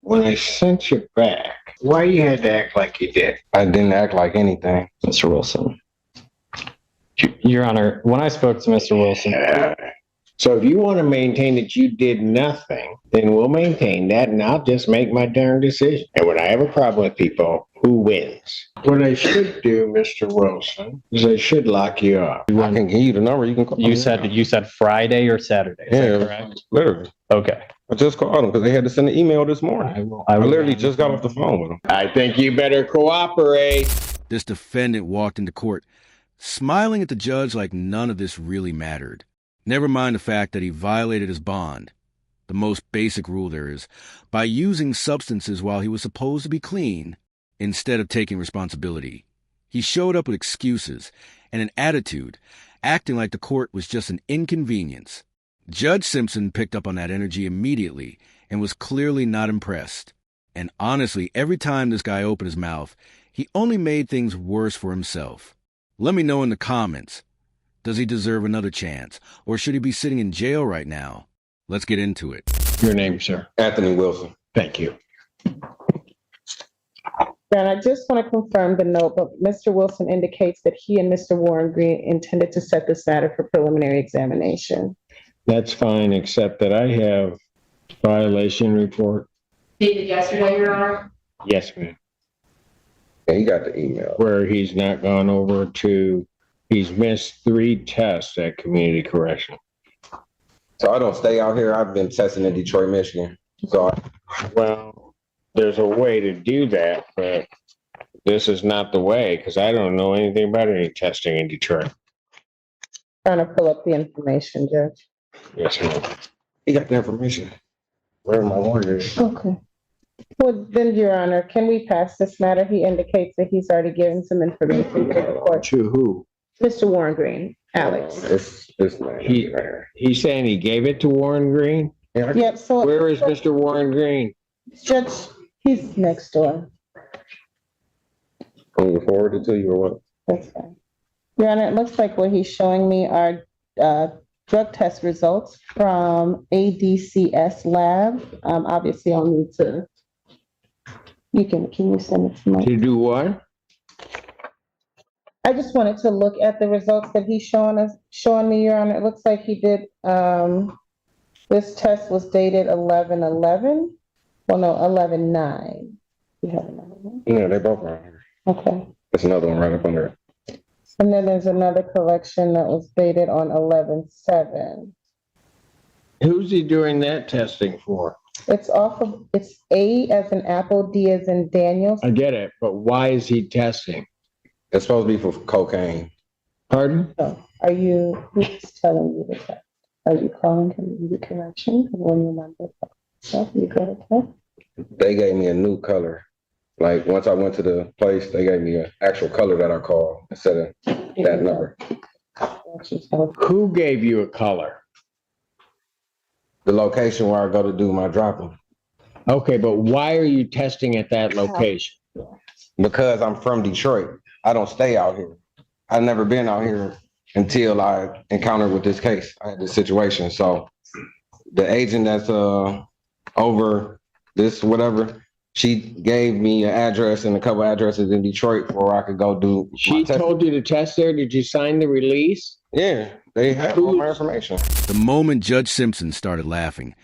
when I sent you back, why you had to act like you did? I didn't act like anything. Mr. Wilson. Your Honor, when I spoke to Mr. Wilson... So if you want to maintain that you did nothing, then we'll maintain that, and I'll just make my darn decision. And when I have a problem with people, who wins? What I should do, Mr. Wilson, is I should lock you up. I can give you the number. You can call. You said Friday or Saturday. Is that correct? Literally. Okay. I just called them because they had to send an email this morning. I literally just got off the phone with them. I think you better cooperate. This defendant walked into court, smiling at the judge like none of this really mattered. Never mind the fact that he violated his bond, the most basic rule there is, by using substances while he was supposed to be clean instead of taking responsibility. He showed up with excuses and an attitude, acting like the court was just an inconvenience. Judge Simpson picked up on that energy immediately and was clearly not impressed. And honestly, every time this guy opened his mouth, he only made things worse for himself. Let me know in the comments. Does he deserve another chance, or should he be sitting in jail right now? Let's get into it. Your name, sir? Anthony Wilson. Thank you. And I just want to confirm the note, but Mr. Wilson indicates that he and Mr. Warren Green intended to set this matter for preliminary examination. That's fine, except that I have violation report. Dated yesterday, Your Honor? Yes, ma'am. Yeah, he got the email. Where he's not gone over to, he's missed 3 tests at community correction. So I don't stay out here. I've been testing in Detroit, Michigan. Well, there's a way to do that, but this is not the way, because I don't know anything about any testing in Detroit. Trying to pull up the information, Judge. Yes, ma'am. He got the information. Where are my lawyers? Okay. Well, then, Your Honor, can we pass this matter? He indicates that he's already given some information to the court. To who? Mr. Warren Green, Alex. This man. He's saying he gave it to Warren Green? Yep, so. Where is Mr. Warren Green? Judge, he's next door. Can you forward it to you or what? That's fine. Your Honor, it looks like what he's showing me are drug test results from ADCS lab. Obviously, I'll need to. Can you send it to me? To do what? I just wanted to look at the results that he's showing me, Your Honor. It looks like he did. This test was dated 11/11. Well, no, 11/9. You have another one? Yeah, they both are on here. Okay. There's another one right up under it. And then there's another collection that was dated on 11/7. Who's he doing that testing for? It's A as in apple, D as in Daniel. I get it, but why is he testing? It's supposed to be for cocaine. Pardon? So who's telling you the test? Are you calling him the correction? When you remember stuff, you go to test? They gave me a new color. Like once I went to the place, they gave me an actual color that I called instead of that number. Who gave you a color? The location where I go to do my dropping. Okay, but why are you testing at that location? Because I'm from Detroit. I don't stay out here. I've never been out here until I encountered with this case. I had this situation. So the agent that's over this whatever, she gave me an address and a couple addresses in Detroit where I could go do. She told you to test there. Did you sign the release? Yeah, they had all my information. The moment Judge Simpson started laughing,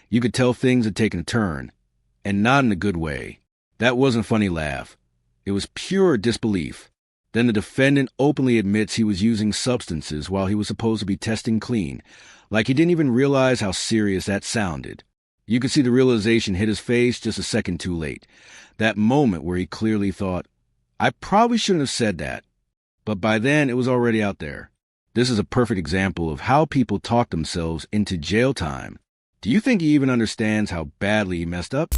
you could tell things had taken a turn, and not in a good way. That wasn't a funny laugh. It was pure disbelief. Then the defendant openly admits he was using substances while he was supposed to be testing clean, like he didn't even realize how serious that sounded. You could see the realization hit his face just a second too late. That moment where he clearly thought, I probably shouldn't have said that. But by then, it was already out there. This is a perfect example of how people talk themselves into jail time. Do you think he even understands how badly he messed up?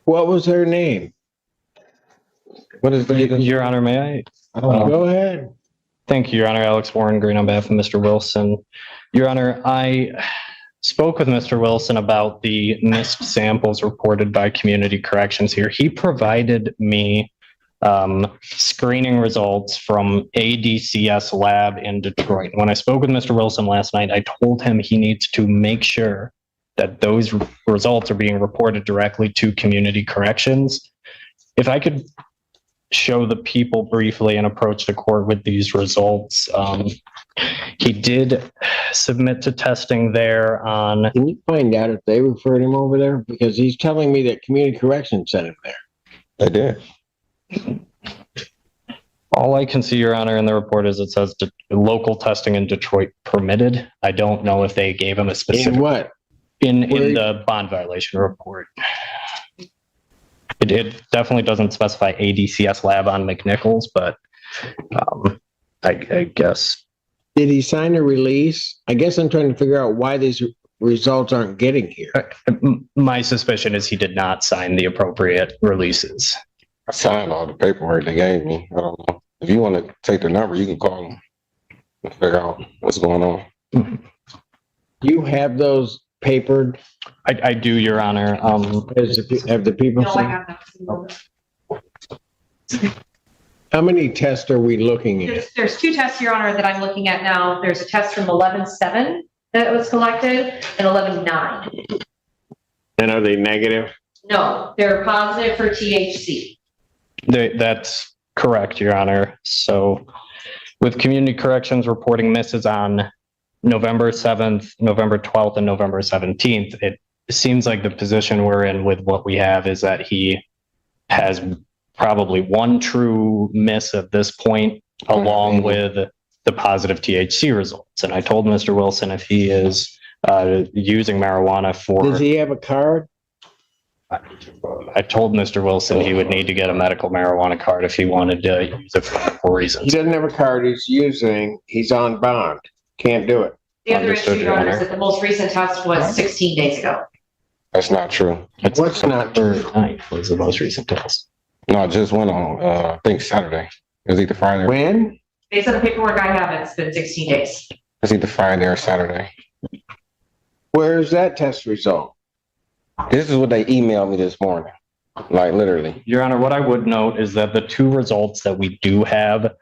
What was her name? What is the Your Honor, may I? Go ahead. Thank you, Your Honor. Alex Warren Green on behalf of Mr. Wilson. Your Honor, I spoke with Mr. Wilson about the missed samples reported by Community Corrections here. He provided me screening results from ADCS lab in Detroit. When I spoke with Mr. Wilson last night, I told him he needs to make sure that those results are being reported directly to community corrections. If I could show the people briefly and approach the court with these results. He did submit to testing there on. Can you find out if they referred him over there? Because he's telling me that community corrections sent him there. They did. All I can see, Your Honor, in the report is it says local testing in Detroit permitted. I don't know if they gave him a specific. In what? In the bond violation report. It definitely doesn't specify ADCS lab on McNichols, but I guess. Did he sign a release? I guess I'm trying to figure out why these results aren't getting here. My suspicion is he did not sign the appropriate releases. I signed all the paperwork they gave me. I don't know. If you want to take the number, you can call them and figure out what's going on. You have those papered? I do, Your Honor. Have the people No, I seen? have that. How many tests are we looking at? There's two tests, Your Honor, that I'm looking at now. There's a test from 11/7 that was collected and 11/9. And are they negative? No, they're positive for THC. That's correct, Your Honor. So with community corrections reporting misses on November 7th, November 12th, and November 17th, it seems like the position we're in with what we have is that he has probably one true miss at this point, along with the positive THC results. And I told Mr. Wilson if he is using marijuana for... Does he have a card? I told Mr. Wilson he would need to get a medical marijuana card if he wanted to use it for medical He reasons. doesn't have a card he's on bond. Can't do it. The other Understood, issue, Your Your Honor, Honor. is that the most recent test was 16 days ago. That's not true. What's not true? 9th was the most recent test. No, it just went on, I think Saturday. It was either Friday. When? Based on the paperwork I have, it's been 16 days. It's either Friday or Saturday. Where's that test result? This is what they emailed me this morning. Like literally. Your Honor, what I would note is that the two results that we do have,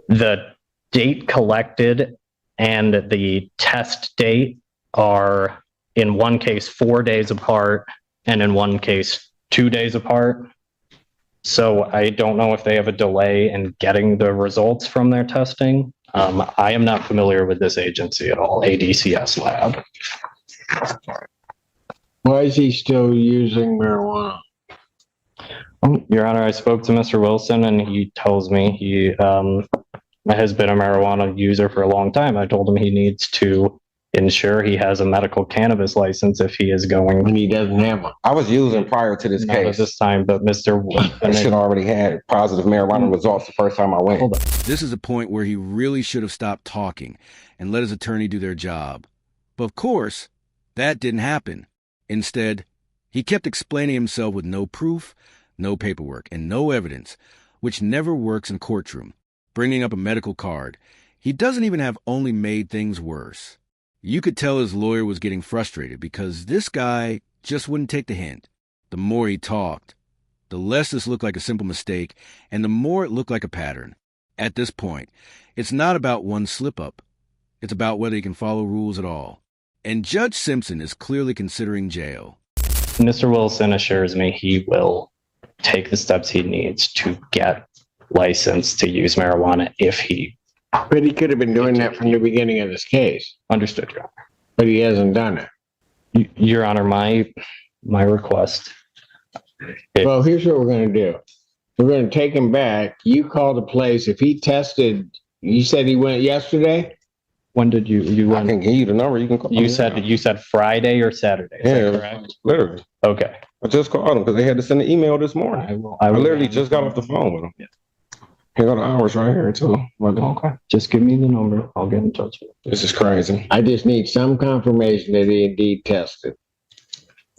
the date collected and the test date are in one case 4 days apart and in one case 2 days apart. So I don't know if they have a delay in getting the results from their testing. I am not familiar with this agency at all, ADCS Lab. Why is he still using marijuana? Your Honor, I spoke to Mr. Wilson and he tells me he has been a marijuana user for a long time. I told him he needs to ensure he has a medical cannabis license if he is going. When he doesn't have one. I was using prior to this Not at case. this time, but Mr. I should already had positive marijuana results the first time I went. Hold on. This is a point where he really should have stopped talking and let his attorney do their job. But of course, that didn't happen. Instead, he kept explaining himself with no proof, no paperwork, and no evidence, which never works in courtroom. Bringing up a medical card. He doesn't even have only made things worse. You could tell his lawyer was getting frustrated because this guy just wouldn't take the hint. The more he talked, the less this looked like a simple mistake, and the more it looked like a pattern. At this point, it's not about one slip-up. It's about whether he can follow rules at all. And Judge Simpson is clearly considering jail. Mr. Wilson assures me he will take the steps he needs to get licensed to use marijuana if he But he could have been doing that from the beginning of this case, understood, Your Honor. but he hasn't done it. Your Honor, my request. Well, here's what we're going to do. We're going to take him back. You call the place. If he tested, you said he went yesterday? When did you I went? can give you the number. You can call You me said now. Friday or Saturday. Is Yeah, that correct? literally. Okay. I just called them because they had to send an email this morning. I will literally just got off the phone with them. Yeah. Here go the hours right here too. Okay. Just give me the number. I'll get in touch with you. This is crazy. I just need some confirmation that he indeed tested.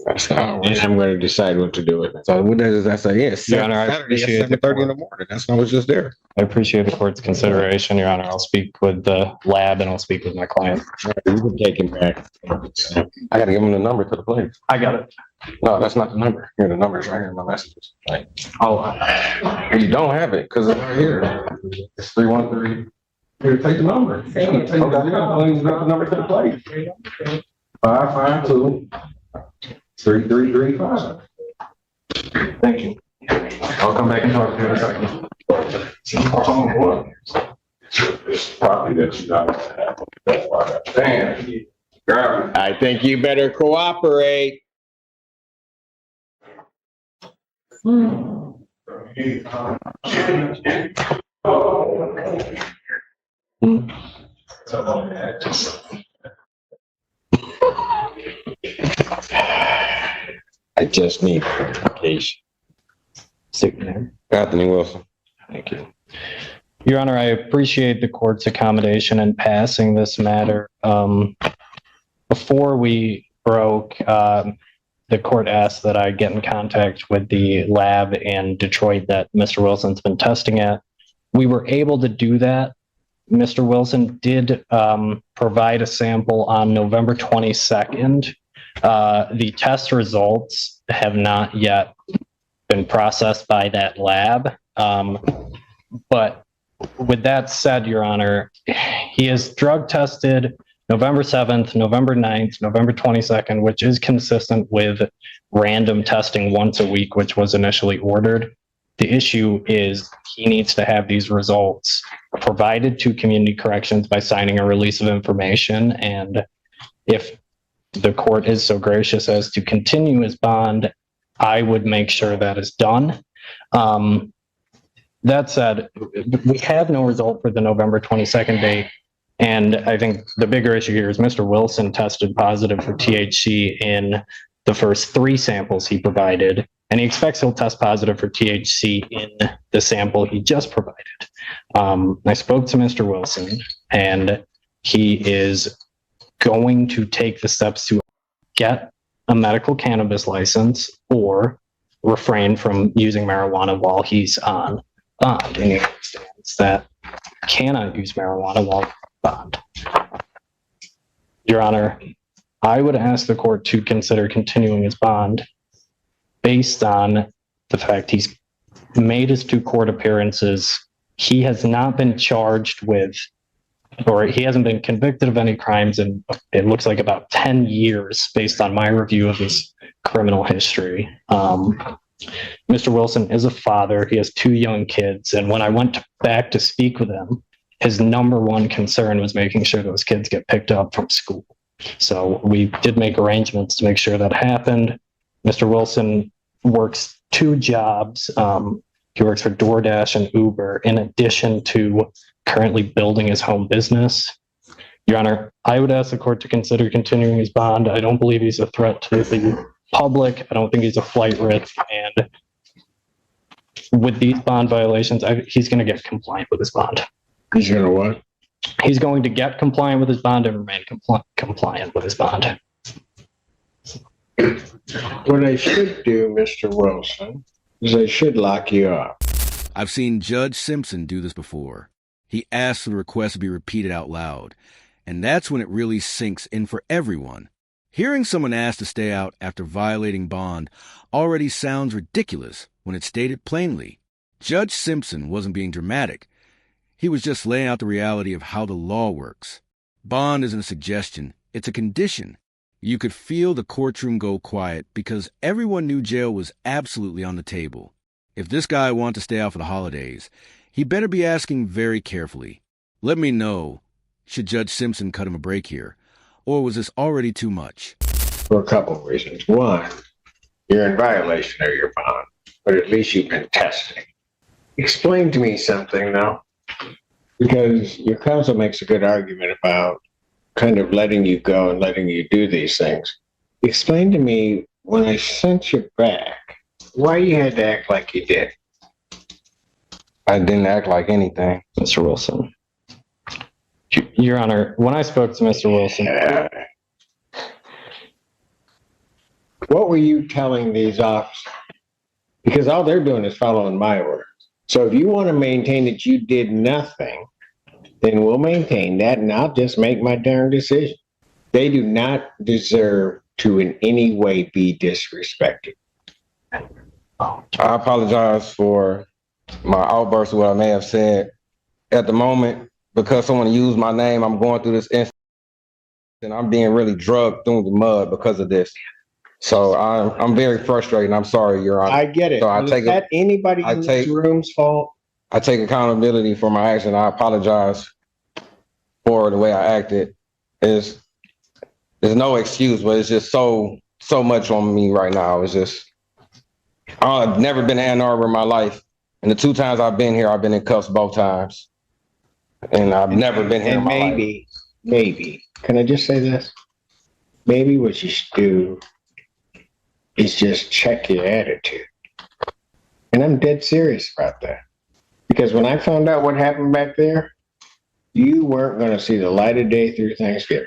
That's the hours. And I'm going to decide what to do with it. So what does that say? Yes, Your Honor, I Saturday at appreciate the 7:30 in the morning. That's when I was just there. I appreciate the court's consideration, Your Honor. I'll speak with the lab and I'll speak with my client. You can take him back. I got to give them the number to the place. I got it. No, that's not the number. Here, the number's right here in my messages. Right. Oh, You don't have it because it's right here. It's 313. Here, take the number. Okay, you got the number to the place. 552-3335. Thank you. I'll come back and talk to you in a second. It's probably that you got. That's why. Damn. Grab it. I think you better cooperate. I just need clarification. Anthony Wilson. Thank you. Your Honor, I appreciate the court's accommodation in passing this matter. Before we broke, the court asked that I get in contact with the lab in Detroit that Mr. Wilson's been testing at. We were able to do that. Mr. Wilson did provide a sample on November 22nd. The test results have not yet been processed by that lab. But with that said, Your Honor, he is drug tested November 7th, November 9th, November 22nd, which is consistent with random testing once a week, which was initially ordered. The issue is he needs to have these results provided to community corrections by signing a release of information. And if the court is so gracious as to continue his bond, I would make sure that is done. That said, we have no result for the November 22nd date. And I think the bigger issue here is Mr. Wilson tested positive for THC in the first 3 samples he provided, and he expects he'll test positive for THC in the sample he just provided. I spoke to Mr. Wilson, and he is going to take the steps to get a medical cannabis license or refrain from using marijuana while he's on bond. And he understands that cannot use marijuana while bond. Your Honor, I would ask the court to consider continuing his bond based on the fact he's made his 2 court appearances. He has not been charged with, or he hasn't been convicted of any crimes in, it looks like, about 10 years based on my review of his criminal history. Mr. Wilson is a father. He has 2 young kids. And when I went back to speak with him, his number one concern was making sure those kids get picked up from school. So we did make arrangements to make sure that happened. Mr. Wilson works 2 jobs. He works for DoorDash and Uber in addition to currently building his home business. Your Honor, I would ask the court to consider continuing his bond. I don't believe he's a threat to the public. I don't think he's a flight risk. And with these bond violations, he's going to get compliant with his bond. He's gonna what? He's going to get compliant with his bond and remain compliant with his bond. What I should do, Mr. Wilson, is I should lock you up. I've seen Judge Simpson do this before. He asks for the request to be repeated out loud, and that's when it really sinks in for everyone. Hearing someone ask to stay out after violating bond already sounds ridiculous when it's stated plainly. Judge Simpson wasn't being dramatic. He was just laying out the reality of how the law works. Bond isn't a suggestion, it's a condition. You could feel the courtroom go quiet because everyone knew jail was absolutely on the table. If this guy wanted to stay out for the holidays, he better be asking very carefully. Let me know, should Judge Simpson cut him a break here? Or was this already too much? For a couple of reasons. One, you're in violation of your bond, but at least you've been testing. Explain to me something now, because your counsel makes a good argument about kind of letting you go and letting you do these things. Explain to me, when I sent you back, why you had to act like you did. I didn't act like anything. Mr. Wilson. Your Honor, when I spoke to Mr. Wilson, what were you telling these officers? Because all they're doing is following my orders. So if you want to maintain that you did nothing, then we'll maintain that, and I'll just make my darn decision. They do not deserve to in any way be disrespected. I apologize for my outburst of what I may have said. At the moment, because someone used my name, I'm going through this and I'm being really drugged through the mud because of this. So I'm very frustrated. And I'm sorry, Your Honor. I get it. So Well, is that anybody in this room's fault? I take accountability for my action. I apologize for the way I acted. There's no excuse, but it's just so much on me right now. It's just, I've never been to Ann Arbor in my life. And the 2 times I've been here, I've been in cuffs both times. And I've never been here in my life. Maybe, can I just say this? Maybe what you should do is just check your attitude. And I'm dead serious about that. Because when I found out what happened back there, you weren't going to see the light of day through Thanksgiving.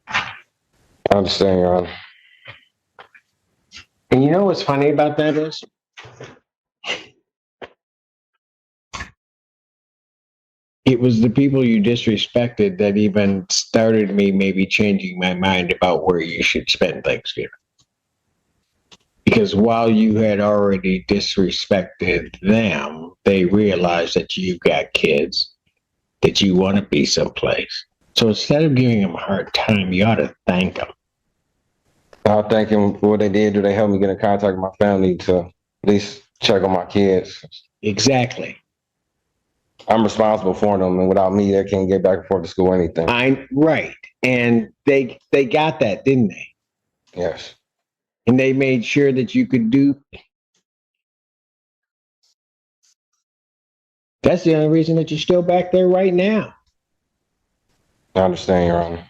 I understand, Your Honor. And you know what's funny about that is? It was the people you disrespected that even started me maybe changing my mind about where you should spend Thanksgiving. Because while you had already disrespected them, they realized that you've got kids, that you want to be someplace. So instead of giving them a hard time, you ought to thank them. I'll thank them for what they did. Do they help me get in contact with my family to at least check on my kids? Exactly. I'm responsible for them, and without me, they can't get back and forth to school or anything. Right. And they got that, didn't they? Yes. And they made sure that you could do. That's the only reason that you're still back there right now. I understand, Your Honor.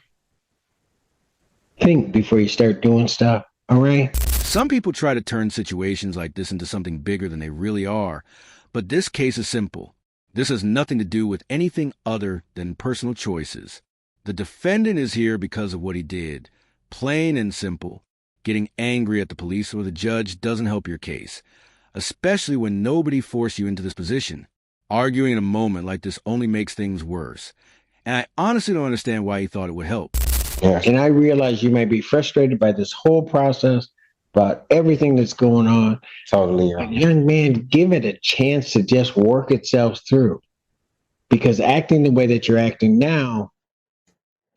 Think before you start doing stuff, all right? Some people try to turn situations like this into something bigger than they really are, but this case is simple. This has nothing to do with anything other than personal choices. The defendant is here because of what he did. Plain and simple. Getting angry at the police or the judge doesn't help your case, especially when nobody forced you into this position. Arguing in a moment like this only makes things worse. And I honestly don't understand why he thought it would help. Yeah. And I realize you may be frustrated by this whole process, about everything that's going on. Totally. But young man, give it a chance to just work itself through. Because acting the way that you're acting now,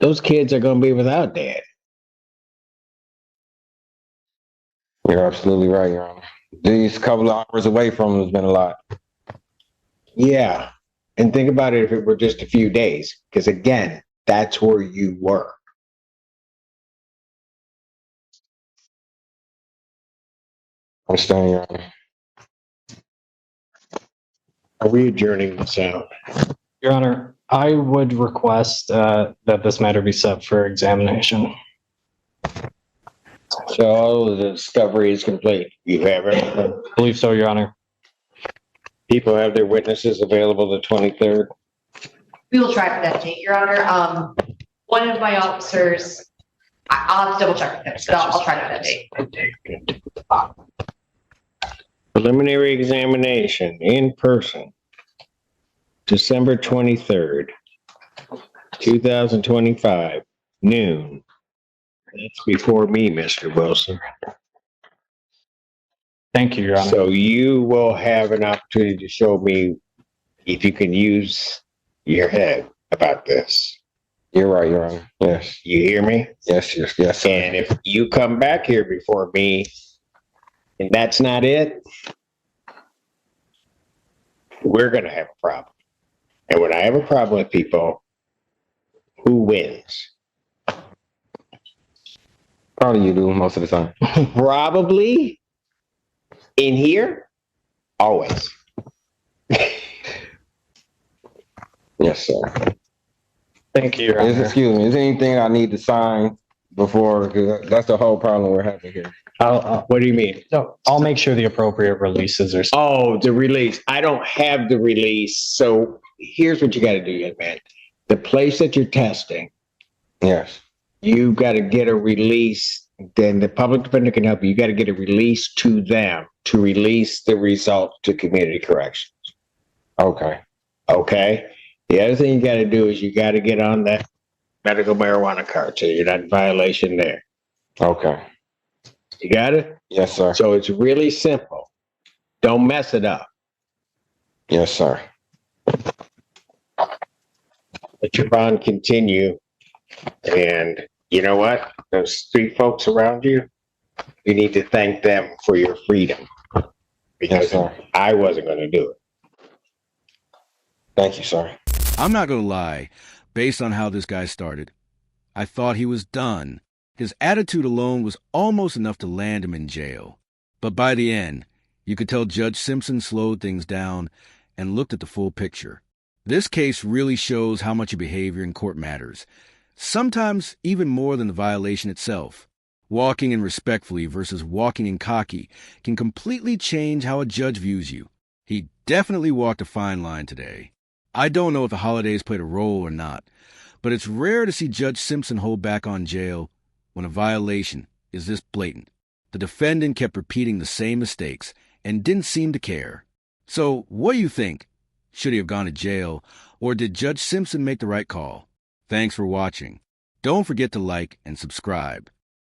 those kids are going to be without dad. You're absolutely right, Your Honor. These couple of hours away from him has been a lot. Yeah. And think about it if it were just a few days. Because again, that's where you were. I understand, Your Honor. Are we adjourning this out? Your Honor, I would request that this matter be set for examination. So the discovery is complete. You have everything. I believe so, Your Honor. People have their witnesses available the 23rd. We will try for that date, Your Honor. One of my officers, I'll have to double check with him, but I'll try for that date. Preliminary examination in person, December 23rd, 2025, noon. That's before me, Mr. Wilson. Thank you, Your Honor. So you will have an opportunity to show me if you can use your head about this. You're right, Your Honor. Yes. You hear me? Yes, yes, yes. Sir. And if you come back here before me and that's not it, we're going to have a problem. And when I have a problem with people, who wins? Probably you do most of the time. Probably in here, always. Yes, sir. Thank you, Your Honor. Excuse me. Is there anything I need to sign before? Because that's the whole problem we're having here. What do you mean? So I'll make sure the appropriate releases are. Oh, the release. I don't have the release. So here's what you got to do, young man. The place that you're testing, Yes. you got to get a release. Then the public defender can help you. You got to get a release to them to release the result to community corrections. Okay. Okay. The other thing you got to do is you got to get on that medical marijuana card so you're not in violation there. Okay. You got it? Yes, sir. So it's really simple. Don't mess it up. Yes, sir. Let your bond continue and You know what? Those street folks around you, you need to thank them for your freedom. Yes, Because sir. I wasn't going to do it. Thank you, sir. I'm not going to lie, based on how this guy started, I thought he was done. His attitude alone was almost enough to land him in jail. But by the end, you could tell Judge Simpson slowed things down and looked at the full picture. This case really shows how much your behavior in court matters, sometimes even more than the violation itself. Walking in respectfully versus walking in cocky can completely change how a judge views you. He definitely walked a fine line today. I don't know if the holidays played a role or not, but it's rare to see Judge Simpson hold back on jail when a violation is this blatant. The defendant kept repeating the same mistakes and didn't seem to care. So, what do you think? Should he have gone to jail, or did Judge Simpson make the right call? Thanks for watching. Don't forget to like and subscribe.